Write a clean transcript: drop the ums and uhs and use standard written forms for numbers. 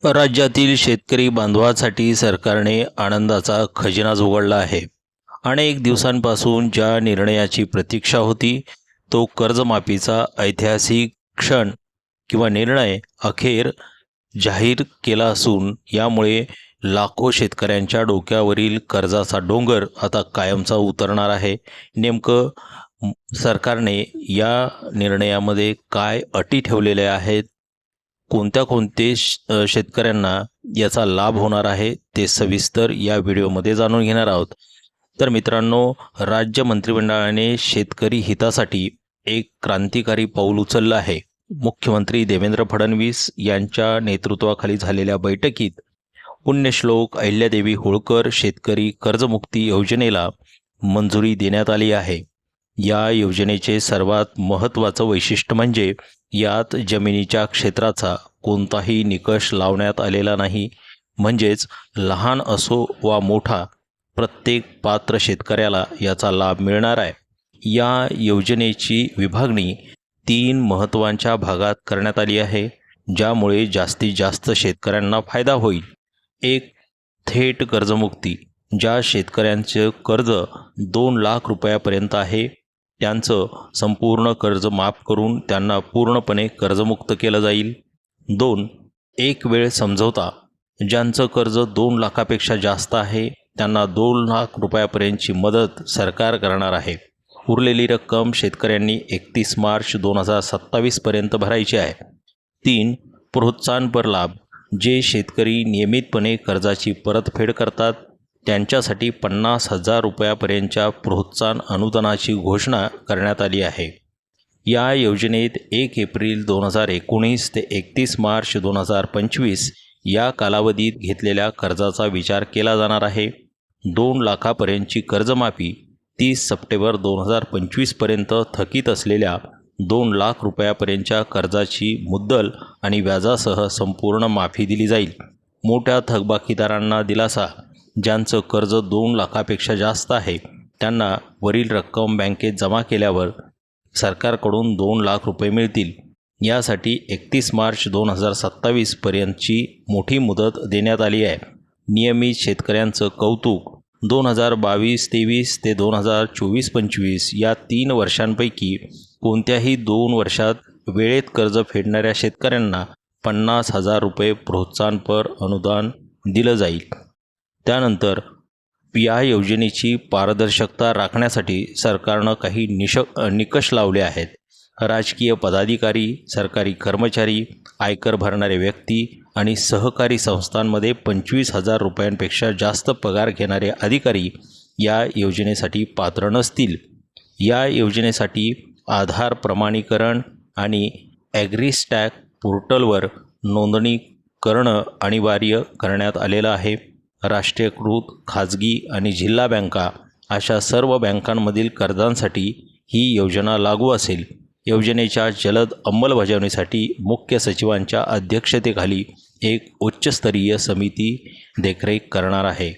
राज्यातील शेतकरी बांधवांसाठी सरकारने आनंदाचा खजिनाच उघडला आहे. अनेक दिवसांपासून ज्या निर्णयाची प्रतीक्षा होती, तो कर्जमाफीचा ऐतिहासिक क्षण किंवा निर्णय अखेर जाहीर केला असून यामुळे लाखो शेतकऱ्यांच्या डोक्यावरील कर्जाचा डोंगर आता कायमचा उतरणार आहे. नेमकं सरकारने या निर्णयामध्ये काय अटी ठेवलेल्या आहेत, शेतकऱ्यांना याचा लाभ होणार आहे ते सविस्तर या व्हिडिओमध्ये जाणून घेणार आहोत. तर मित्रांनो, राज्य मंत्रिमंडळाने शेतकरी हितासाठी एक क्रांतिकारी पाऊल उचललं आहे. मुख्यमंत्री देवेंद्र फडणवीस यांच्या नेतृत्वाखाली झालेल्या बैठकीत पुण्यश्लोक अहिल्यादेवी होळकर शेतकरी कर्जमुक्ती योजनेला मंजुरी देण्यात आली आहे. या योजनेचे सर्वात महत्त्वाचं वैशिष्ट्य म्हणजे यात जमिनीच्या क्षेत्राचा कोणताही निकष लावण्यात आलेला नाही. म्हणजेच लहान असो वा मोठा, प्रत्येक पात्र शेतकऱ्याला याचा लाभ मिळणार आहे. या योजनेची विभागणी 3 महत्त्वाच्या भागात करण्यात आली आहे, ज्यामुळे जास्तीत जास्त शेतकऱ्यांना फायदा होईल. एक, थेट कर्जमुक्ती. ज्या शेतकऱ्यांचं कर्ज 2 लाख रुपयापर्यंत आहे, त्यांचं संपूर्ण कर्ज माफ करून त्यांना पूर्णपणे कर्जमुक्त केलं जाईल. 2, एक वेळ समझौता. ज्यांचं कर्ज 2 लाखापेक्षा जास्त आहे, त्यांना 2 लाख रुपयापर्यंतची मदत सरकार करणार आहे. उरलेली रक्कम शेतकऱ्यांनी 31 मार्च 2027 पर्यंत भरायची आहे. 3, प्रोत्साहनपर लाभ. जे शेतकरी नियमितपणे कर्जाची परतफेड करतात, त्यांच्यासाठी 50,000 रुपयापर्यंतच्या प्रोत्साहन अनुदानाची घोषणा करण्यात आली आहे. या योजनेत 1 एप्रिल 2019 ते 31 मार्च 2025 या कालावधीत घेतलेल्या कर्जाचा विचार केला जाणार आहे. 2 लाखापर्यंतची कर्जमाफी 30 सप्टेंबर 2025 पर्यंत थकीत असलेल्या 2 लाख रुपयापर्यंतच्या कर्जाची मुद्दल आणि व्याजासह संपूर्ण माफी दिली जाईल. मोठ्या थकबाकीदारांना दिलासा. ज्यांचं कर्ज 2 लाखापेक्षा जास्त आहे, त्यांना वरील रक्कम बँकेत जमा केल्यावर सरकारकडून 2 लाख रुपये मिळतील. यासाठी 31 मार्च 2027 पर्यंतची मोठी मुदत देण्यात आली आहे. नियमित शेतकऱ्यांचं कौतुक. 2022-23 ते 2024-25 या 3 वर्षांपैकी कोणत्याही 2 वर्षात वेळेत कर्ज फेडणाऱ्या शेतकऱ्यांना 50,000 रुपये प्रोत्साहनपर अनुदान दिलं जाईल. त्यानंतर या योजनेची पारदर्शकता राखण्यासाठी सरकारनं काही निकष लावले आहेत. राजकीय पदाधिकारी, सरकारी कर्मचारी, आयकर भरणारे व्यक्ती आणि सहकारी संस्थांमध्ये 25,000 रुपयांपेक्षा जास्त पगार घेणारे अधिकारी या योजनेसाठी पात्र नसतील. या योजनेसाठी आधार प्रमाणीकरण आणि ॲग्रीस्टॅक पोर्टलवर नोंदणी करणं अनिवार्य करण्यात आलेलं आहे. राष्ट्रीयकृत, खाजगी आणि जिल्हा बँका अशा सर्व बँकांमधील कर्जांसाठी ही योजना लागू असेल. योजनेच्या जलद अंमलबजावणीसाठी मुख्य सचिवांच्या अध्यक्षतेखाली एक उच्चस्तरीय समिती देखरेख करणार आहे.